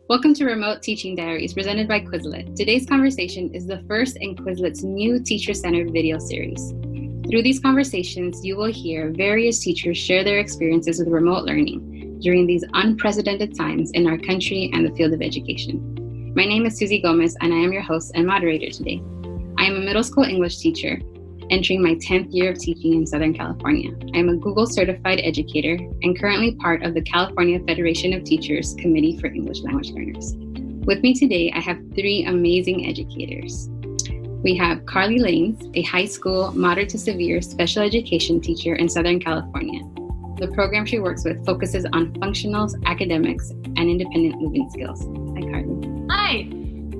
Welcome to Remote Teaching Diaries presented by Quizlet. Today's conversation is the first in Quizlet's new teacher-centered video series. Through these conversations, you will hear various teachers share their experiences with remote learning during these unprecedented times in our country and the field of education. My name is Susie Gomez, and I am your host and moderator today. I am a middle school English teacher, entering my 10th year of teaching in Southern California. I am a Google certified educator and currently part of the California Federation of Teachers Committee for English Language Learners. With me today, I have three amazing educators. We have Carly Lanes, a high school moderate to severe special education teacher in Southern California. The program she works with focuses on functionals, academics, and independent living skills. Hi, Carly. Hi.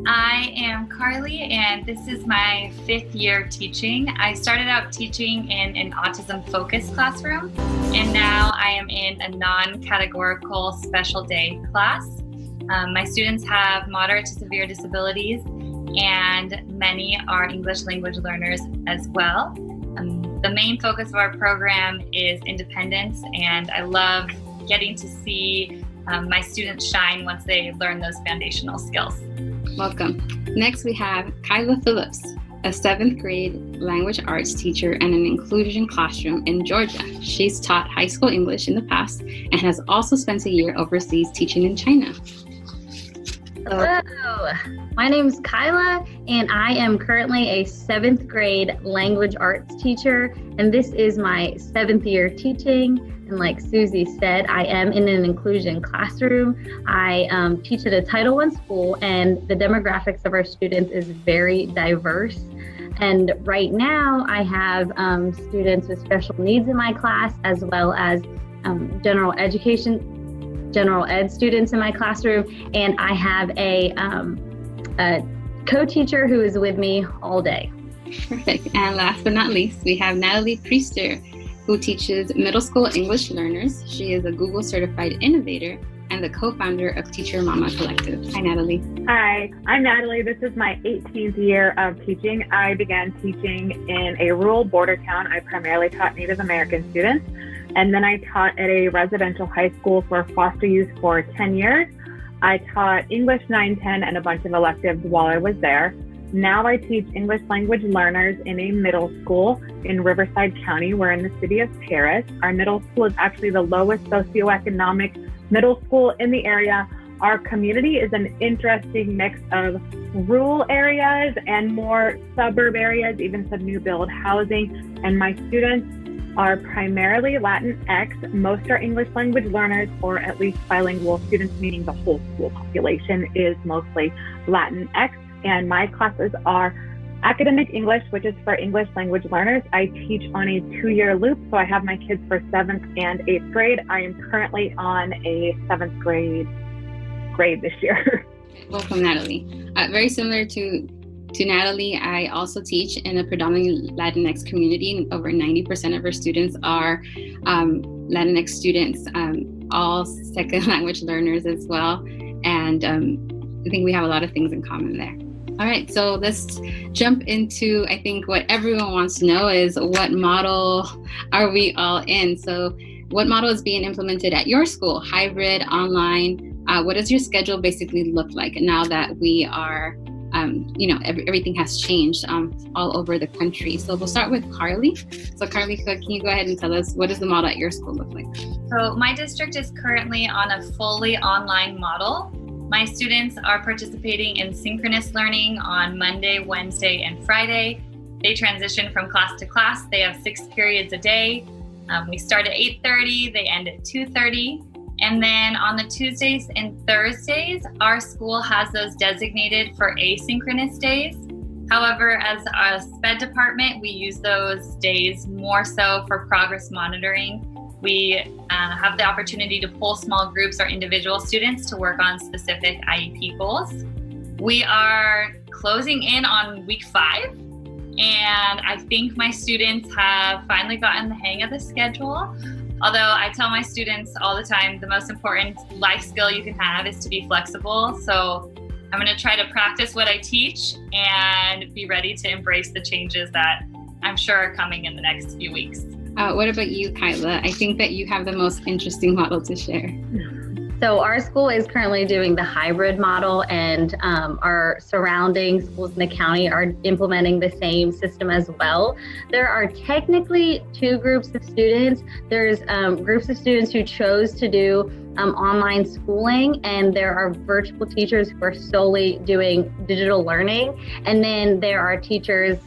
I am Carly, and this is my 5th year teaching. I started out teaching in an autism-focused classroom, and now I am in a non-categorical special day class. My students have moderate to severe disabilities, and many are English language learners as well. The main focus of our program is independence, and I love getting to see my students shine once they learn those foundational skills. Welcome. Next, we have Kyla Phillips, a 7th grade language arts teacher and an inclusion classroom in Georgia. She's taught high school English in the past and has also spent a year overseas teaching in China. Hello, my name is Kyla, and I am currently a 7th grade language arts teacher, and this is my 7th year teaching. And like Susie said, I am in an inclusion classroom. I teach at a Title I school, and the demographics of our students is very diverse. And right now I have students with special needs in my class, as well as general ed students in my classroom. And I have a co-teacher who is with me all day. Perfect. And last but not least, we have Natalie Priester, who teaches middle school English learners. She is a Google certified innovator and the co-founder of Teacher Mama Collective. Hi, Natalie. Hi, I'm Natalie. This is my 18th year of teaching. I began teaching in a rural border town. I primarily taught Native American students, and then I taught at a residential high school for foster youth for 10 years. I taught English 9, 10, and a bunch of electives while I was there. Now I teach English language learners in a middle school in Riverside County. We're in the city of Paris. Our middle school is actually the lowest socioeconomic middle school in the area. Our community is an interesting mix of rural areas and more suburb areas, even some new build housing. And my students are primarily Latinx. Most are English language learners, or at least bilingual students, meaning the whole school population is mostly Latinx. And my classes are academic English, which is for English language learners. I teach on a 2-year loop, so I have my kids for 7th and 8th grade. I am currently on a 7th grade this year. Welcome, Natalie. Very similar to Natalie, I also teach in a predominantly Latinx community, and over 90% of our students are Latinx students, all second language learners as well. And I think we have a lot of things in common there. All right, so let's jump into, I think what everyone wants to know is, what model are we all in? So what model is being implemented at your school? Hybrid, online? What does your schedule basically look like now that we are, everything has changed all over the country? So we'll start with Carly. So Carly, can you go ahead and tell us, what does the model at your school look like? So my district is currently on a fully online model. My students are participating in synchronous learning on Monday, Wednesday, and Friday. They transition from class to class. They have 6 periods a day. We start at 8:30, they end at 2:30. And then on the Tuesdays and Thursdays, our school has those designated for asynchronous days. However, as a SPED department, we use those days more so for progress monitoring. We have the opportunity to pull small groups or individual students to work on specific IEP goals. We are closing in on week 5, and I think my students have finally gotten the hang of the schedule. Although I tell my students all the time, the most important life skill you can have is to be flexible. So I'm going to try to practice what I teach and be ready to embrace the changes that I'm sure are coming in the next few weeks. What about you, Kyla? I think that you have the most interesting model to share. So our school is currently doing the hybrid model, and our surrounding schools in the county are implementing the same system as well. There are technically two groups of students. There's groups of students who chose to do online schooling, and there are virtual teachers who are solely doing digital learning. And then there are teachers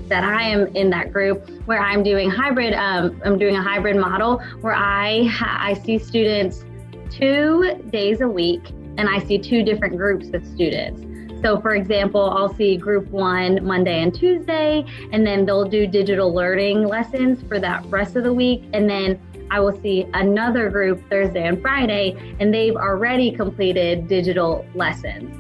that I am in that group where I'm doing hybrid. I'm doing a hybrid model where I see students 2 days a week, and I see two different groups of students. So for example, I'll see group 1 Monday and Tuesday, and then they'll do digital learning lessons for that rest of the week. And then I will see another group Thursday and Friday, and they've already completed digital lessons.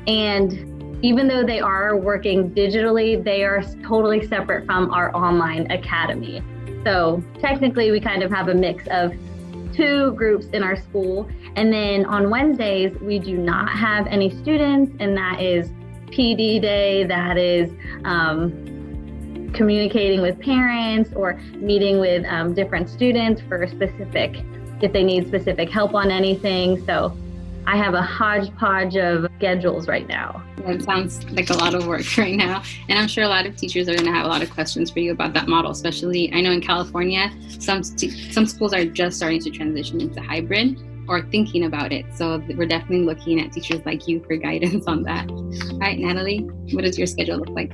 And even though they are working digitally, they are totally separate from our online academy. So technically we kind of have a mix of two groups in our school. And then on Wednesdays, we do not have any students, and that is PD day, that is communicating with parents or meeting with different students for if they need specific help on anything. So I have a hodgepodge of schedules right now. That sounds like a lot of work right now. And I'm sure a lot of teachers are going to have a lot of questions for you about that model, especially I know in California, some schools are just starting to transition into hybrid or thinking about it. So we're definitely looking at teachers like you for guidance on that. All right, Natalie, what does your schedule look like?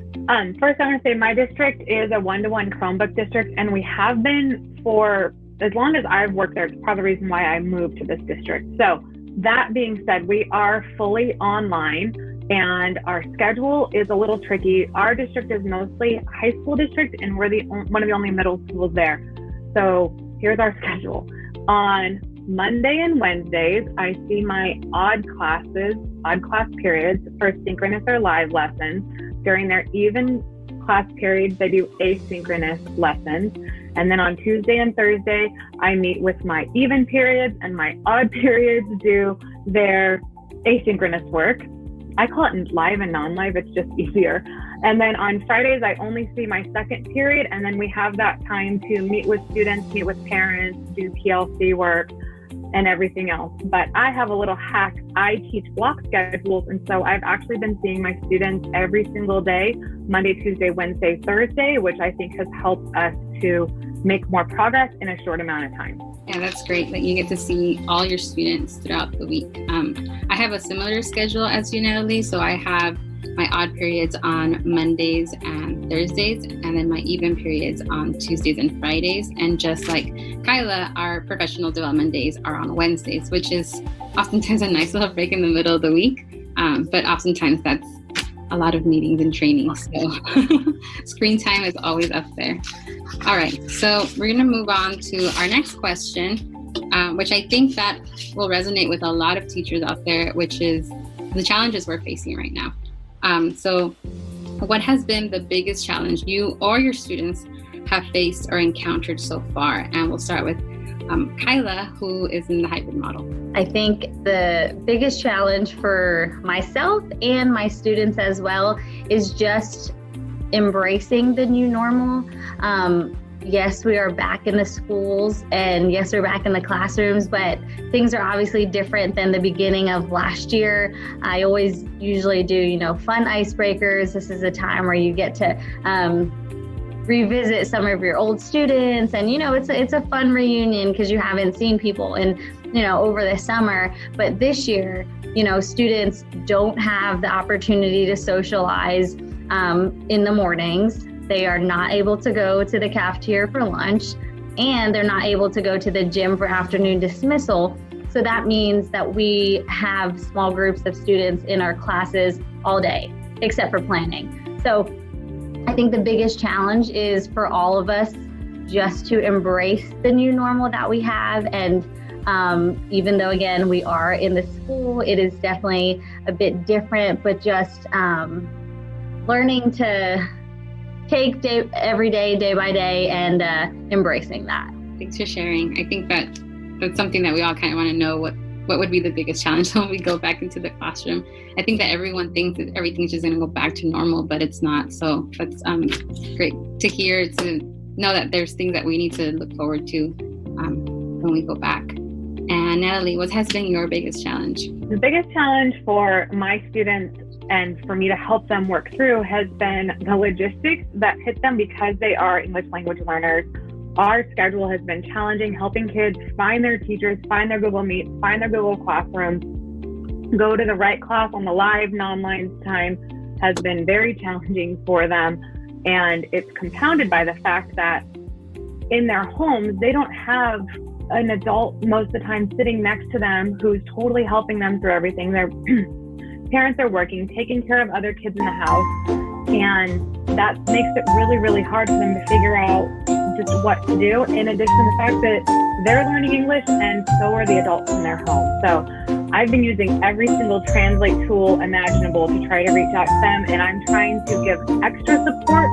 First, I want to say my district is a 1-to-1 Chromebook district, and we have been for as long as I've worked there. It's part of the reason why I moved to this district. So that being said, we are fully online, and our schedule is a little tricky. Our district is mostly high school district, and we're one of the only middle schools there. So here's our schedule. On Monday and Wednesdays, I see my odd class periods for synchronous or live lessons. During their even class periods, they do asynchronous lessons. And then on Tuesday and Thursday, I meet with my even periods, and my odd periods do their asynchronous work. I call it live and non-live, it's just easier. And then on Fridays, I only see my second period, and then we have that time to meet with students, meet with parents, do PLC work, and everything else. But I have a little hack. I teach block schedules, and so I've actually been seeing my students every single day, Monday, Tuesday, Wednesday, Thursday, which I think has helped us to make more progress in a short amount of time. Yeah, that's great that you get to see all your students throughout the week. I have a similar schedule as you, Natalie. So I have my odd periods on Mondays and Thursdays, and then my even periods on Tuesdays and Fridays. And just like Kyla, our professional development days are on Wednesdays, which is oftentimes a nice little break in the middle of the week. But oftentimes that's a lot of meetings and trainings. So screen time is always up there. All right, so we're gonna move on to our next question, which I think that will resonate with a lot of teachers out there, which is the challenges we're facing right now. So what has been the biggest challenge you or your students have faced or encountered so far? And we'll start with Kyla, who is in the hybrid model. I think the biggest challenge for myself and my students as well is just embracing the new normal. Yes, we are back in the schools, and yes, we're back in the classrooms, but things are obviously different than the beginning of last year. I always usually do, fun icebreakers. This is a time where you get to revisit some of your old students, and it's a fun reunion because you haven't seen people in over the summer. But this year, students don't have the opportunity to socialize in the mornings. They are not able to go to the cafeteria for lunch, and they're not able to go to the gym for afternoon dismissal. So that means that we have small groups of students in our classes all day, except for planning. So I think the biggest challenge is for all of us just to embrace the new normal that we have. And even though, again, we are in the school, it is definitely a bit different, but just learning to take every day by day, and embracing that. Thanks for sharing. I think that's something that we all kind of want to know, what would be the biggest challenge when we go back into the classroom. I think that everyone thinks that everything's just going to go back to normal, but it's not. So that's great to hear, to know that there's things that we need to look forward to when we go back. And Natalie, what has been your biggest challenge? The biggest challenge for my students and for me to help them work through has been the logistics that hit them because they are English language learners. Our schedule has been challenging, helping kids find their teachers, find their Google Meets, find their Google Classrooms, go to the right class on the live, non-line time has been very challenging for them. And it's compounded by the fact that in their homes, they don't have an adult most of the time sitting next to them who's totally helping them through everything. Their parents are working, taking care of other kids in the house, and that makes it really, really hard for them to figure out just what to do, in addition to the fact that they're learning English and so are the adults in their home. So I've been using every single translate tool imaginable to try to reach out to them, and I'm trying to give extra support.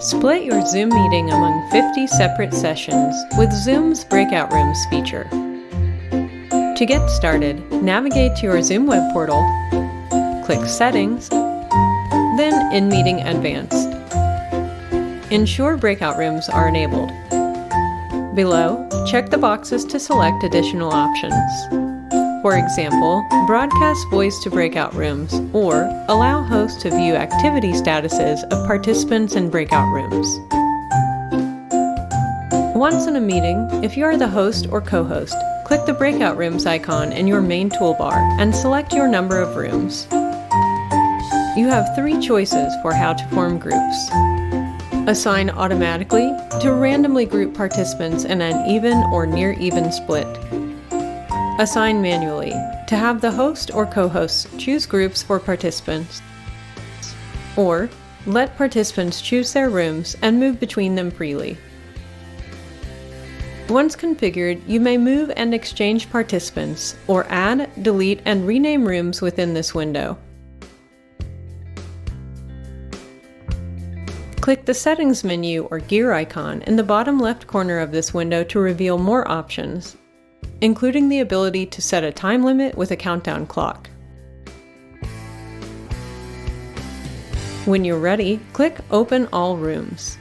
Split your Zoom meeting among 50 separate sessions with Zoom's Breakout Rooms feature. To get started, navigate to your Zoom web portal, click Settings, then In Meeting Advanced. Ensure breakout rooms are enabled. Below, check the boxes to select additional options. For example, broadcast voice to breakout rooms, or allow hosts to view activity statuses of participants in breakout rooms. Once in a meeting, if you are the host or co-host, click the breakout rooms icon in your main toolbar and select your number of rooms. You have 3 choices for how to form groups. Assign automatically to randomly group participants in an even or near even split. Assign manually, to have the host or co-hosts choose groups for participants. Or, let participants choose their rooms and move between them freely. Once configured, you may move and exchange participants, or add, delete, and rename rooms within this window. Click the Settings menu or gear icon in the bottom left corner of this window to reveal more options, including the ability to set a time limit with a countdown clock. When you're ready, click Open All Rooms.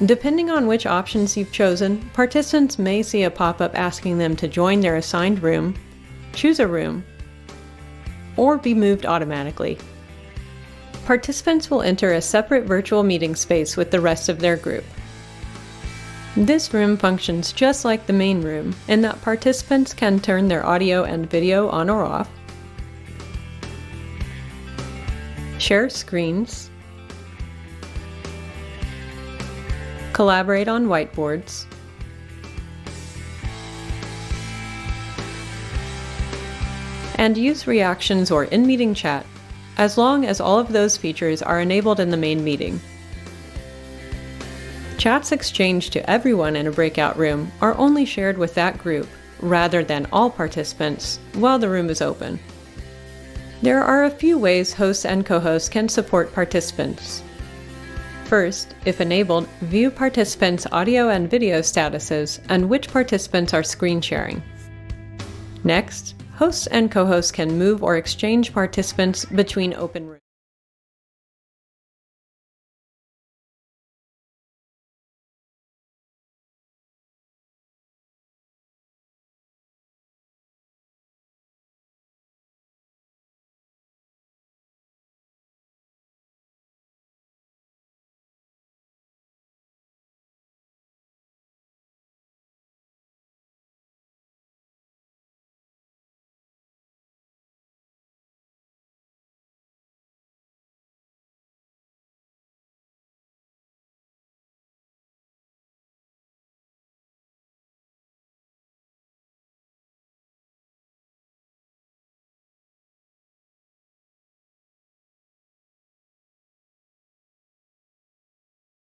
Depending on which options you've chosen, participants may see a pop-up asking them to join their assigned room, choose a room, or be moved automatically. Participants will enter a separate virtual meeting space with the rest of their group. This room functions just like the main room in that participants can turn their audio and video on or off, share screens, collaborate on whiteboards, and use reactions or in-meeting chat, as long as all of those features are enabled in the main meeting. Chats exchanged to everyone in a breakout room are only shared with that group, rather than all participants, while the room is open. There are a few ways hosts and co-hosts can support participants. First, if enabled, view participants' audio and video statuses and which participants are screen sharing. Next, hosts and co-hosts can move or exchange participants between open rooms.